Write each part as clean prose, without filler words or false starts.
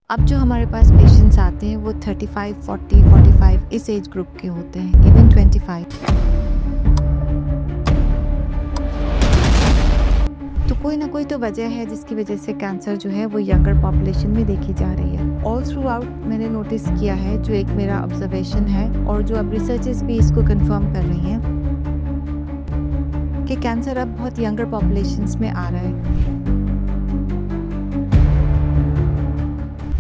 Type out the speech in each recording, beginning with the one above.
अब जो हमारे पास पेशेंट्स आते हैं वो 35, 40, 45 इस एज ग्रुप के होते हैं, इवन 25। तो कोई ना कोई तो वजह है जिसकी वजह से कैंसर जो है वो यंगर पॉपुलेशन में देखी जा रही है। ऑल थ्रू आउट मैंने नोटिस किया है, जो एक मेरा ऑब्जर्वेशन है और जो अब रिसर्चेस भी इसको कंफर्म कर रही हैं कि कैंसर अब बहुत यंगर पॉपुलेशंस में आ रहा है।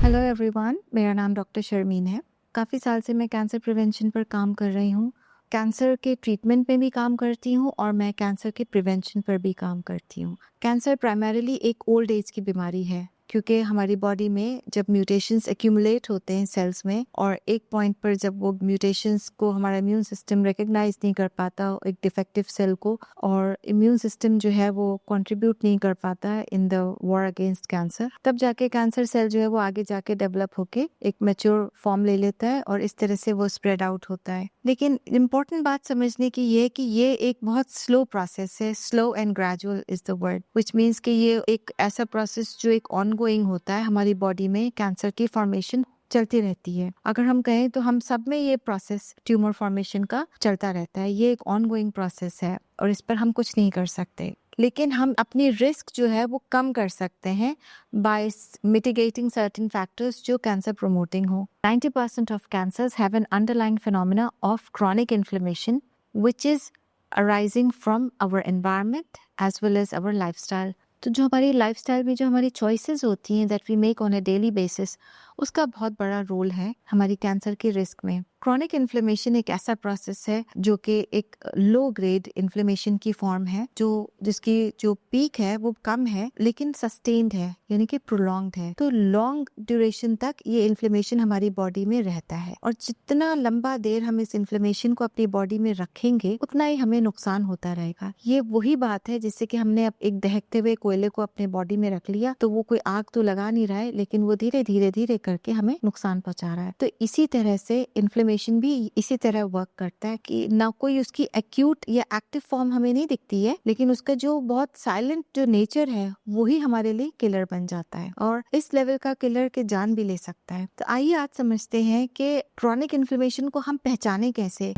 हेलो एवरीवन, मेरा नाम डॉक्टर शर्मीन है। काफ़ी साल से मैं कैंसर प्रिवेंशन पर काम कर रही हूँ। कैंसर के ट्रीटमेंट में भी काम करती हूँ और मैं कैंसर के प्रिवेंशन पर भी काम करती हूँ। कैंसर प्राइमरीली एक ओल्ड एज की बीमारी है, क्योंकि हमारी बॉडी में जब म्यूटेशंस एक्यूमुलेट होते हैं सेल्स में, और एक पॉइंट पर जब वो म्यूटेशंस को हमारा इम्यून सिस्टम रिकग्नाइज नहीं कर पाता एक डिफेक्टिव सेल को, और इम्यून सिस्टम जो है वो कंट्रीब्यूट नहीं कर पाता in the war against cancer, तब जाके कैंसर सेल जो है वो आगे जाके डेवलप होके एक मैच्योर फॉर्म ले लेता है और इस तरह से वो स्प्रेड आउट होता है। लेकिन इम्पोर्टेंट बात समझने की ये है कि ये एक बहुत स्लो प्रोसेस है। Slow and gradual is the word, which means कि ये एक ऐसा प्रोसेस जो एक ऑनगोइंग होता है। हमारी बॉडी में कैंसर की फॉर्मेशन चलती रहती है। अगर हम कहें तो हम सब में ये प्रोसेस ट्यूमर फॉर्मेशन का चलता रहता है। ये एक ऑनगोइंग प्रोसेस है और इस पर हम कुछ नहीं कर सकते, लेकिन हम अपनी रिस्क जो है वो कम कर सकते हैं बाय मिटिगेटिंग सर्टेन फैक्टर्स जो कैंसर प्रोमोटिंग हो। 90% of cancers have an underlying phenomena of chronic inflammation which is arising from our environment as well as our lifestyle। तो जो हमारी लाइफस्टाइल में जो हमारी चॉइसेस होती हैं that we make on a daily basis, उसका बहुत बड़ा रोल है हमारी कैंसर के रिस्क में। क्रॉनिक इन्फ्लेमेशन एक ऐसा प्रोसेस है जो कि एक लो ग्रेड इन्फ्लेमेशन की फॉर्म है, जिसकी जो पीक है वो कम है लेकिन सस्टेन्ड है, यानी कि प्रोलॉन्ग्ड है। तो लॉन्ग ड्यूरेशन तक ये इन्फ्लेमेशन हमारी बॉडी में रहता है, और जितना लंबा देर हम इस इन्फ्लेमेशन को अपनी बॉडी में रखेंगे उतना ही हमें नुकसान होता रहेगा। ये वही बात है जिससे कि हमने अब एक दहकते हुए कोयले को अपने बॉडी में रख लिया, तो वो कोई आग तो लगा नहीं रहा है, लेकिन वो धीरे धीरे धीरे करके हमें नुकसान पहुंचा रहा है। तो इसी तरह से इन्फ्लेमेशन भी इसी तरह वर्क करता है कि ना कोई उसकी एक्यूट या एक्टिव फॉर्म हमें नहीं दिखती है, लेकिन उसका जो बहुत साइलेंट जो नेचर है वही हमारे लिए किलर बन जाता है, और इस लेवल का किलर के जान भी ले सकता है। तो आइए आज समझते हैं कि क्रॉनिक इन्फ्लेमेशन को हम पहचाने कैसे।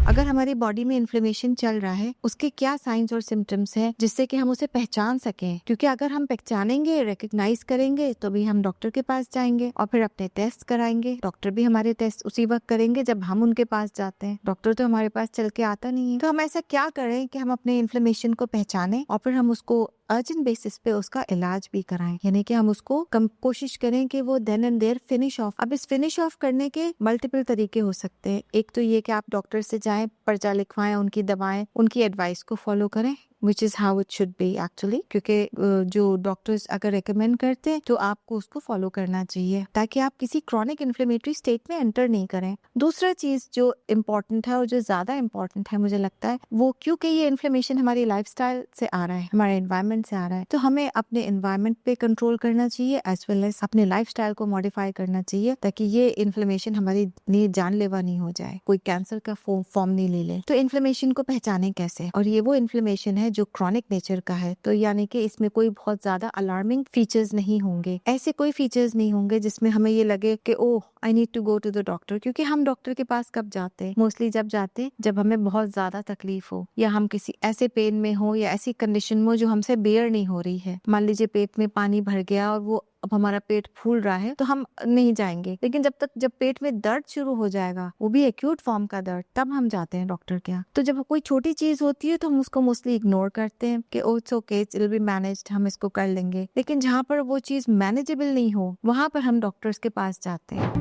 अगर हमारी बॉडी में इन्फ्लेमेशन चल रहा है, उसके क्या साइंस और सिम्टम्स हैं जिससे कि हम उसे पहचान सकें। क्योंकि अगर हम पहचानेंगे, रिकग्नाइज करेंगे, तो भी हम डॉक्टर के पास जाएंगे और फिर अपने टेस्ट कराएंगे। डॉक्टर भी हमारे टेस्ट उसी वक्त करेंगे जब हम उनके पास जाते हैं। डॉक्टर तो हमारे पास चल के आता नहीं है। तो हम ऐसा क्या करें कि हम अपने इन्फ्लेमेशन को पहचानें और फिर हम उसको अर्जेंट बेसिस पे उसका इलाज भी कराएं, यानी कि हम उसको कोशिश करें कि वो then and there finish off. अब इस फिनिश ऑफ करने के मल्टीपल तरीके हो सकते हैं। एक तो ये कि आप डॉक्टर से जाएं, पर्चा लिखवाएं, उनकी दवाएं, उनकी एडवाइस को फॉलो करें, which is how it should be actually. क्योंकि जो डॉक्टर्स अगर रेकमेंड करते हैं तो आपको उसको फॉलो करना चाहिए, ताकि आप किसी क्रॉनिक इन्फ्लेमेटरी स्टेट में एंटर नहीं करें। दूसरा चीज जो इम्पोर्टेंट है और जो ज्यादा इम्पोर्टेंट है मुझे लगता है, वो क्योंकि ये इन्फ्लेमेशन हमारी लाइफस्टाइल से आ रहा है, हमारे एनवायरनमेंट से आ रहा है, तो हमें अपने एनवायरनमेंट पे कंट्रोल करना चाहिए एज वेल एज अपने लाइफस्टाइल को मॉडिफाई करना चाहिए, ताकि ये इन्फ्लेमेशन हमारी लिए जानलेवा नहीं हो जाए, कोई कैंसर का फॉर्म नहीं ले ले। तो इन्फ्लेमेशन को पहचाने कैसे? और ये वो इन्फ्लेमेशन है जो क्रॉनिक नेचर का है, तो यानी कि इसमें कोई बहुत ज्यादा अलार्मिंग फीचर्स नहीं होंगे। ऐसे कोई फीचर्स नहीं होंगे जिसमें हमें ये लगे कि oh I need to go to the doctor. क्योंकि हम डॉक्टर के पास कब जाते हैं? मोस्टली जब हमें बहुत ज्यादा तकलीफ हो, या हम किसी ऐसे पेन में हो या ऐसी कंडीशन में जो हमसे बेयर नहीं हो रही है। मान लीजिए पेट में पानी भर गया और वो अब हमारा पेट फूल रहा है, तो हम नहीं जाएंगे। लेकिन जब पेट में दर्द शुरू हो जाएगा, वो भी एक्यूट फॉर्म का दर्द, तब हम जाते हैं डॉक्टर के यहाँ। तो जब कोई छोटी चीज होती है तो हम उसको मोस्टली इग्नोर करते हैं कि oh it's okay, it will be managed, हम इसको कर लेंगे। लेकिन जहाँ पर वो चीज मैनेजेबल नहीं हो, वहां पर हम डॉक्टर्स के पास जाते हैं।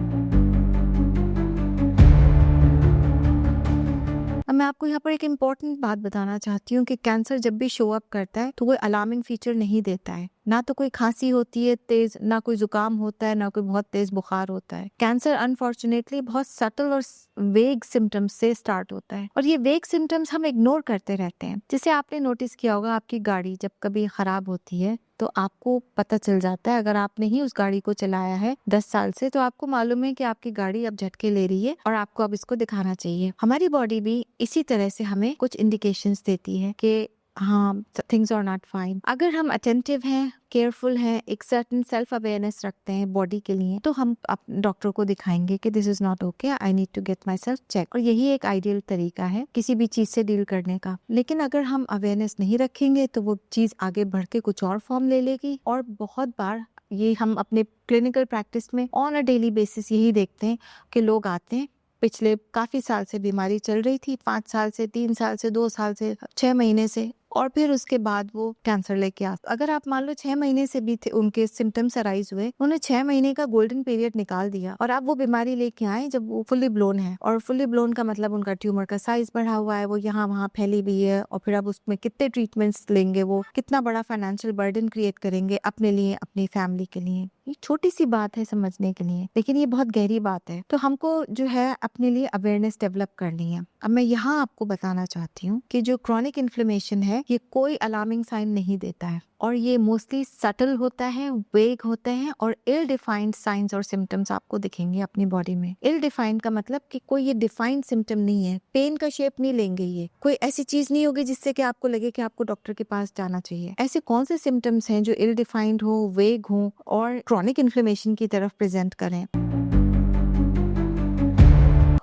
अब मैं आपको यहाँ पर एक इम्पॉर्टेंट बात बताना चाहती हूँ कि कैंसर जब भी शो अप करता है तो कोई अलार्मिंग फीचर नहीं देता है। ना तो कोई खांसी होती है तेज, ना कोई जुकाम होता है, ना कोई बहुत तेज बुखार होता है। कैंसर अनफॉर्चुनेटली बहुत सटल और वेग सिम्टम्स से स्टार्ट होता है, और ये वेग सिम्टम्स हम इग्नोर करते रहते हैं। जैसे आपने नोटिस किया होगा, आपकी गाड़ी जब कभी खराब होती है तो आपको पता चल जाता है। अगर आपने ही उस गाड़ी को चलाया है 10 साल से, तो आपको मालूम है कि आपकी गाड़ी अब झटके ले रही है और आपको अब इसको दिखाना चाहिए। हमारी बॉडी भी इसी तरह से हमें कुछ इंडिकेशंस देती है कि हाँ, थिंग्स आर नॉट फाइन। अगर हम अटेंटिव हैं, केयरफुल हैं, एक सर्टेन सेल्फ अवेयरनेस रखते हैं बॉडी के लिए, तो हम डॉक्टर को दिखाएंगे कि this is not okay, I need to get myself check. और यही एक आइडियल तरीका है किसी भी चीज से डील करने का। लेकिन अगर हम अवेयरनेस नहीं रखेंगे तो वो चीज आगे बढ़ के कुछ और फॉर्म ले लेगी। और बहुत बार ये हम अपने क्लिनिकल प्रैक्टिस में ऑन अ डेली बेसिस यही देखते हैं कि लोग आते हैं, पिछले काफी साल से बीमारी चल रही थी, 5 साल से, 3 साल से, 2 साल से, 6 महीने से, और फिर उसके बाद वो कैंसर लेके आ। अगर आप मान लो 6 महीने से भी थे उनके सिम्टम्स अराइज हुए, उन्होंने 6 महीने का गोल्डन पीरियड निकाल दिया और अब वो बीमारी लेके आए जब वो फुली ब्लोन है। और फुली ब्लोन का मतलब उनका ट्यूमर का साइज बढ़ा हुआ है, वो यहाँ वहाँ फैली हुई है, और फिर अब उसमें कितने ट्रीटमेंट्स लेंगे, वो कितना बड़ा फाइनेंशियल बर्डन क्रिएट करेंगे अपने लिए, अपनी फैमिली के लिए। ये छोटी सी बात है समझने के लिए, लेकिन ये बहुत गहरी बात है। तो हमको जो है अपने लिए अवेयरनेस डेवलप करनी है। अब मैं यहाँ आपको बताना चाहती हूँ कि जो क्रॉनिक इन्फ्लेमेशन है ये कोई अलार्मिंग साइन नहीं देता है, और ये मोस्टली सटल होता है, वेग होता है, और इल डिफाइंड साइंस और सिम्टम्स आपको दिखेंगे अपनी बॉडी में। इल डिफाइंड का मतलब कि कोई ये डिफाइंड सिम्टम नहीं है, पेन का शेप नहीं लेंगे, ये कोई ऐसी चीज नहीं होगी जिससे कि आपको लगे कि आपको डॉक्टर के पास जाना चाहिए। ऐसे कौन से सिम्टम्स हैं जो इल डिफाइंड हो, वेग हो और क्रॉनिक इन्फ्लेमेशन की तरफ प्रेजेंट करें?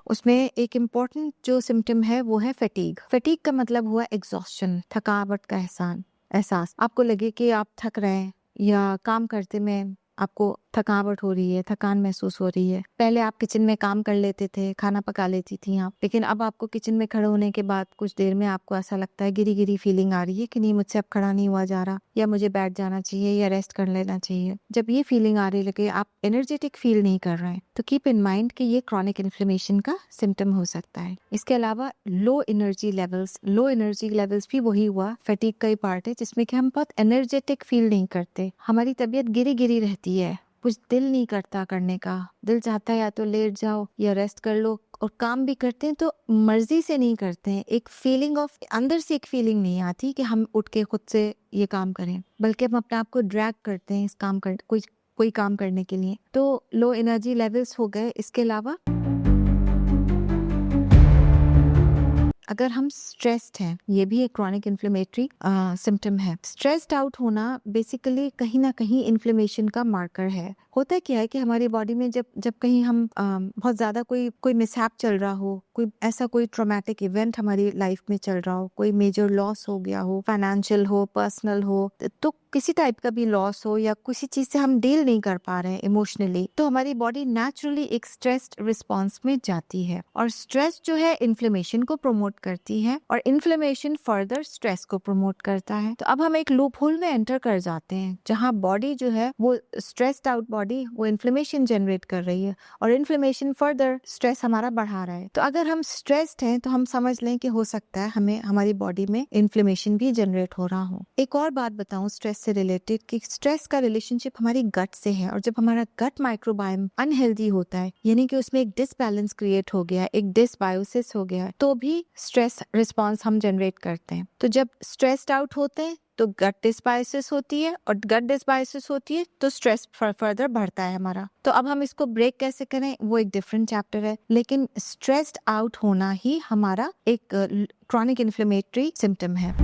उसमें एक इम्पोर्टेंट जो सिम्टम है वो है फैटीग। फैटीग का मतलब हुआ एग्जॉस्शन, थकावट का एहसास। आपको लगे कि आप थक रहे हैं या काम करते में आपको थकावट हो रही है, थकान महसूस हो रही है। पहले आप किचन में काम कर लेते थे, खाना पका लेती थी आप, लेकिन अब आपको किचन में खड़े होने के बाद कुछ देर में आपको ऐसा लगता है, गिरी गिरी फीलिंग आ रही है कि नहीं मुझसे अब खड़ा नहीं हुआ जा रहा, या मुझे बैठ जाना चाहिए या रेस्ट कर लेना चाहिए। जब ये फीलिंग आ रही लगे, आप एनर्जेटिक फील नहीं कर रहे हैं, तो कीप इन माइंड कि ये क्रॉनिक इन्फ्लेमेशन का सिम्टम हो सकता है। इसके अलावा लो एनर्जी लेवल्स भी वही हुआ, फैटीग का ही पार्ट है, जिसमें कि हम बहुत एनर्जेटिक फील नहीं करते, हमारी तबीयत गिरी गिरी रहती है, कुछ दिल नहीं करता करने का, दिल चाहता है या तो लेट जाओ या रेस्ट कर लो, और काम भी करते हैं तो मर्जी से नहीं करते हैं। एक फीलिंग ऑफ अंदर से एक फीलिंग नहीं आती कि हम उठ के खुद से ये काम करें, बल्कि हम अपने आप को ड्रैग करते हैं इस काम कर कोई काम करने के लिए। तो लो एनर्जी लेवल्स हो गए। इसके अलावा अगर हम स्ट्रेस्ड हैं, ये भी एक क्रॉनिक इन्फ्लेमेटरी सिम्टम है। स्ट्रेस्ड आउट होना बेसिकली कहीं ना कहीं इन्फ्लेमेशन का मार्कर है। होता क्या है कि हमारी बॉडी में जब कहीं हम बहुत ज्यादा कोई मिसहैप चल रहा हो, कोई ट्रॉमेटिक इवेंट हमारी लाइफ में चल रहा हो, कोई मेजर लॉस हो गया हो, फाइनेंशियल हो, पर्सनल हो, तो किसी टाइप का भी लॉस हो या किसी चीज से हम डील नहीं कर पा रहे हैं इमोशनली, तो हमारी बॉडी नेचुरली एक स्ट्रेस्ड रिस्पॉन्स में जाती है। और स्ट्रेस जो है इन्फ्लेमेशन को प्रमोट करती है, और इन्फ्लेमेशन फर्दर स्ट्रेस को प्रमोट करता है। तो अब हम एक लूप होल में एंटर कर जाते हैं, जहाँ बॉडी जो है वो स्ट्रेस्ड आउट बॉडी वो इन्फ्लेमेशन जनरेट कर रही है, और इन्फ्लेमेशन फर्दर स्ट्रेस हमारा बढ़ा रहा है। तो अगर हम स्ट्रेस्ड हैं तो हम समझ लें कि हो सकता है हमें हमारी बॉडी में इन्फ्लेमेशन भी जनरेट हो रहा हो। एक और बात बताऊं स्ट्रेस से रिलेटेड, कि स्ट्रेस का रिलेशनशिप हमारी गट से है, और जब हमारा गट माइक्रोबायोम अनहेल्दी होता है, यानी कि उसमें एक डिसबैलेंस क्रिएट हो गया, एक डिसबायोसिस हो गया, तो भी स्ट्रेस रिस्पॉन्स हम जनरेट करते हैं। तो जब स्ट्रेस्ड आउट होते हैं तो गट डिसबायोसिस होती है, और गट डिसबायोसिस होती है तो स्ट्रेस फर्दर बढ़ता है हमारा। तो अब हम इसको ब्रेक कैसे करें वो एक डिफरेंट चैप्टर है, लेकिन स्ट्रेस्ड आउट होना ही हमारा एक क्रॉनिक इन्फ्लेमेटरी सिम्टम है।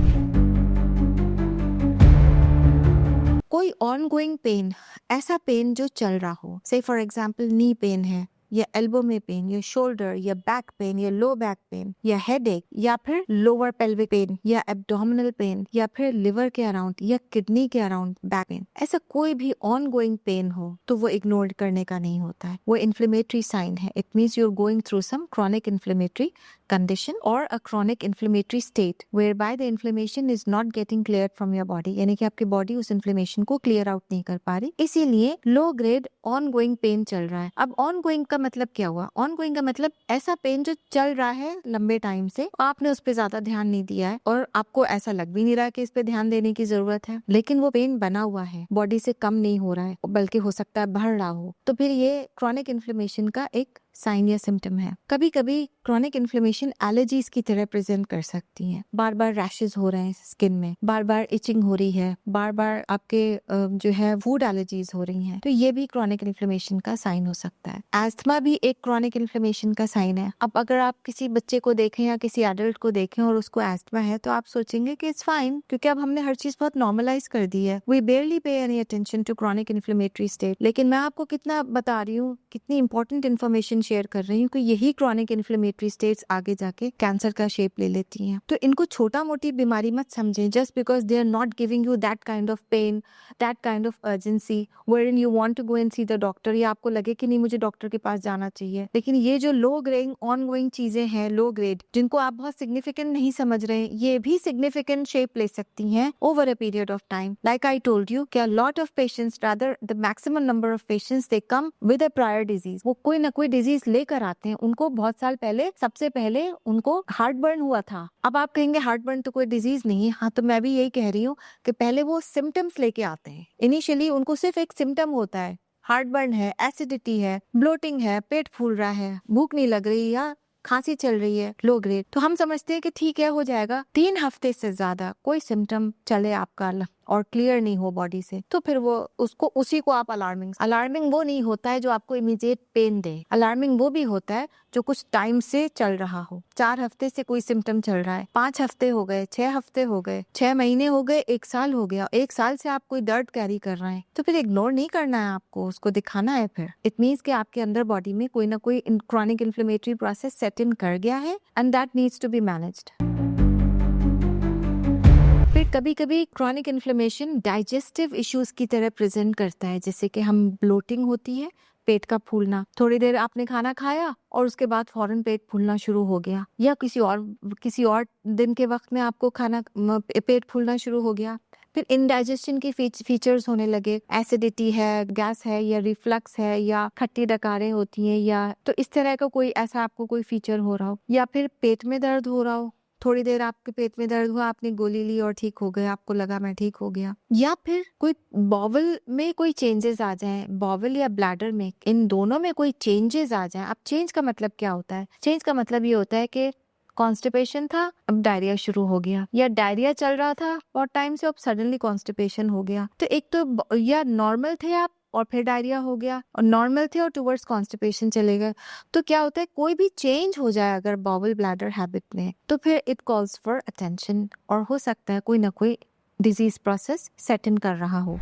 कोई ऑनगोइंग पेन, ऐसा पेन जो चल रहा हो, से फॉर एग्जाम्पल नी पेन है, या एल्बो में पेन, या शोल्डर या बैक पेन या लो बैक पेन, या हेडेक, या फिर लोअर पेल्विक पेन, या एब्डोमिनल पेन, या फिर लिवर के अराउंड या किडनी के अराउंड बैक पेन, ऐसा कोई भी ऑनगोइंग पेन हो तो वो इग्नोर करने का नहीं होता है, वो इन्फ्लेमेटरी साइन है। It means you are going through some chronic inflammatory condition or a chronic inflammatory state whereby the inflammation is not getting cleared from your body, यानी कि आपकी बॉडी उस इन्फ्लेमेशन को क्लियर आउट नहीं कर पा रही, इसीलिए लो ग्रेड ऑनगोइंग पेन चल रहा है। अब ऑनगोइंग का मतलब क्या हुआ? ऑनगोइंग का मतलब ऐसा पेन जो चल रहा है लंबे टाइम से, आपने उस पर ज्यादा ध्यान नहीं दिया है, और आपको ऐसा लग भी नहीं रहा कि इस पे ध्यान देने की जरूरत है, लेकिन वो पेन बना हुआ है, बॉडी से कम नहीं हो रहा है, बल्कि हो सकता है बढ़ रहा हो, तो फिर ये क्रॉनिक इन्फ्लेमेशन का एक साइन या सिम्टम है। कभी कभी क्रॉनिक इन्फ्लेमेशन एलर्जीज की तरह प्रेजेंट कर सकती हैं। बार बार रैशेज हो रहे हैं स्किन में, बार बार इचिंग हो रही है, बार बार आपके जो है फूड एलर्जीज हो रही हैं, तो ये भी क्रॉनिक इन्फ्लेमेशन का साइन हो सकता है। एस्थमा भी एक क्रॉनिक इन्फ्लेमेशन का साइन है। अब अगर आप किसी बच्चे को देखें या किसी एडल्ट को देखें और उसको एस्थमा है तो आप सोचेंगे कि इट्स फाइन, क्योंकि अब हमने हर चीज बहुत नॉर्मलाइज कर दी है। We barely pay any attention to chronic inflammatory state. लेकिन मैं आपको कितना बता रही हूँ, कितनी इंपॉर्टेंट इन्फॉर्मेशन शेयर कर रही हूँ कि यही क्रॉनिक इन्फ्लेमेटरी स्टेट्स आगे जाके कैंसर का शेप ले लेती हैं। तो इनको छोटा मोटी बीमारी मत समझें just because they are not giving you that kind of pain, that kind of urgency wherein you want to go and see the doctor, या आपको लगे कि नहीं मुझे डॉक्टर के पास जाना चाहिए। लेकिन ये जो लो ग्रेड ऑन गोइंग चीजें हैं, लो ग्रेड, जिनको आप बहुत सिग्निफिकेंट नहीं समझ रहे, ये भी सिग्निफिकेंट शेप ले सकती हैं over a period of time. Like I told you कि a lot of patients, rather the maximum number of patients, they come with a prior disease। वो कोई ना कोई डिजीज लेकर आते हैं। उनको बहुत साल पहले, सबसे पहले उनको हार्ट बर्न हुआ था। अब आप कहेंगे हार्ट बर्न तो कोई डिजीज नहीं है। हाँ, तो मैं भी यही कह रही हूँ कि पहले वो सिम्टम्स लेके आते हैं। इनिशियली उनको सिर्फ एक सिम्टम होता है, हार्ट बर्न है, एसिडिटी है, ब्लोटिंग है, पेट फूल रहा है, भूख नहीं लग रही या खांसी चल रही है, लो ग्रेड। तो हम समझते हैं कि ठीक है, हो जाएगा। 3 हफ्ते से ज्यादा कोई सिम्टम चले आपका और क्लियर नहीं हो बॉडी से, तो फिर वो उसी को आप अलार्मिंग वो नहीं होता है जो आपको इमीडिएट पेन दे। अलार्मिंग वो भी होता है जो कुछ टाइम से चल रहा हो। 4 हफ्ते से कोई सिम्टम चल रहा है, 5 हफ्ते हो गए, 6 हफ्ते हो गए, 6 महीने हो गए, 1 साल हो गया, 1 साल से आप कोई दर्द कैरी कर रहे हैं, तो फिर इग्नोर नहीं करना है आपको, उसको दिखाना है। फिर इट मीन्स कि आपके अंदर बॉडी में कोई ना कोई chronic inflammatory process set in कर गया है and that needs to be managed. फिर कभी कभी क्रॉनिक इन्फ्लेमेशन डाइजेस्टिव इश्यूज की तरह प्रेजेंट करता है, जैसे कि हम ब्लोटिंग होती है, पेट का फूलना। थोड़ी देर आपने खाना खाया और उसके बाद फौरन पेट फूलना शुरू हो गया, या किसी और दिन के वक्त में आपको पेट फूलना शुरू हो गया। फिर इंडाइजेशन के फीचर्स होने लगे, एसिडिटी है, गैस है, या रिफ्लक्स है, या खट्टी डकारें होती हैं, या तो इस तरह का कोई ऐसा आपको कोई फीचर हो रहा हो, या फिर पेट में दर्द हो रहा हो। थोड़ी देर आपके पेट में दर्द हुआ, आपने गोली ली और ठीक हो गया, आपको लगा मैं ठीक हो गया। या फिर कोई बॉवल में कोई चेंजेस आ जाएं, बॉवल या ब्लैडर में, इन दोनों में कोई चेंजेस आ जाएं। अब चेंज का मतलब क्या होता है? चेंज का मतलब ये होता है कि कॉन्स्टिपेशन था, अब डायरिया शुरू हो गया, या डायरिया चल रहा था बहुत टाइम से, अब सडनली कॉन्स्टिपेशन हो गया। तो एक तो या नॉर्मल थे आप और फिर डायरिया हो गया, और नॉर्मल थे और टुवर्ड्स कॉन्स्टिपेशन चले गए। तो क्या होता है, कोई भी चेंज हो जाए अगर बॉवल ब्लैडर हैबिट में, तो फिर इट कॉल्स फॉर अटेंशन, और हो सकता है कोई ना कोई डिजीज प्रोसेस सेट इन कर रहा हो।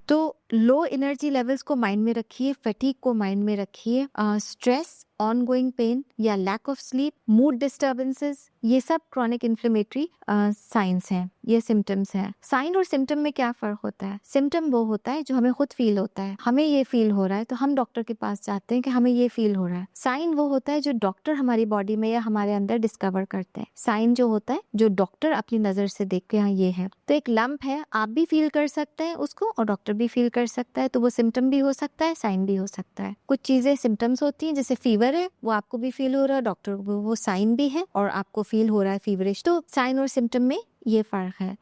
तो लो एनर्जी लेवल्स को माइंड में रखिए, फैटीग को माइंड में रखिए, स्ट्रेस, ऑनगोइंग पेन या lack of sleep, mood disturbances, ये सब क्रॉनिक इन्फ्लेमेटरी साइंस हैं, ये सिम्टम्स हैं। साइन और सिम्टम में क्या फर्क होता है? सिम्टम वो होता है जो हमें खुद फील होता है, हमें ये फील हो रहा है तो हम डॉक्टर के पास जाते हैं कि हमें ये फील हो रहा है। साइन वो होता है जो डॉक्टर हमारी बॉडी में या हमारे अंदर डिस्कवर करते हैं। साइन जो होता है जो डॉक्टर अपनी नजर से देख के हाँ ये है। तो एक लंप है, आप भी फील कर सकते हैं उसको और डॉक्टर भी फील कर सकता है, तो वो सिम्टम भी हो सकता है, साइन भी हो सकता है। कुछ चीजें सिम्टम्स होती हैं, जैसे फीवर है, वो आपको भी फील हो रहा है, डॉक्टर को वो साइन भी है और आपको फील हो रहा है फीवरिश। तो साइन और सिम्टम में ये फर्क है।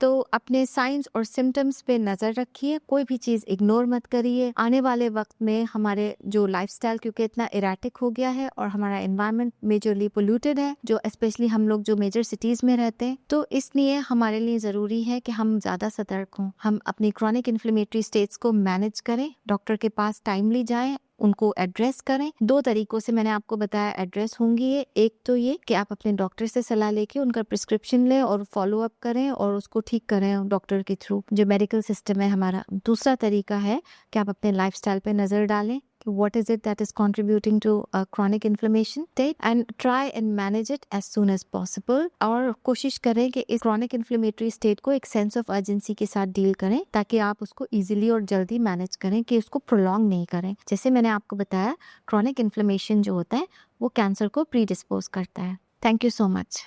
तो अपने साइंस और सिम्टम्स पे नजर रखिए, कोई भी चीज इग्नोर मत करिए। आने वाले वक्त में हमारे जो लाइफस्टाइल क्योंकि इतना इराटिक हो गया है और हमारा एनवायरनमेंट मेजरली पोल्यूटेड है, जो स्पेशली हम लोग जो मेजर सिटीज में रहते हैं, तो इसलिए हमारे लिए जरूरी है कि हम ज्यादा सतर्क हों, हम अपनी क्रॉनिक इन्फ्लेमेटरी स्टेट्स को मैनेज करें, डॉक्टर के पास टाइमली जाएं, उनको एड्रेस करें। 2 तरीकों से मैंने आपको बताया एड्रेस होंगी ये। एक तो ये कि आप अपने डॉक्टर से सलाह लेके उनका प्रिस्क्रिप्शन लें और फॉलो अप करें और उसको ठीक करें डॉक्टर के थ्रू, जो मेडिकल सिस्टम है हमारा। दूसरा तरीका है कि आप अपने लाइफस्टाइल पे नजर डालें कि what is it that is contributing to a chronic inflammation state and try and manage it as soon as possible। और कोशिश करें कि इस chronic inflammatory state को एक sense of urgency के साथ डील करें, ताकि आप उसको easily और जल्दी मैनेज करें, कि उसको prolong नहीं करें। जैसे मैंने आपको बताया, chronic inflammation जो होता है वो कैंसर को प्रीडिस्पोज करता है। Thank you so much.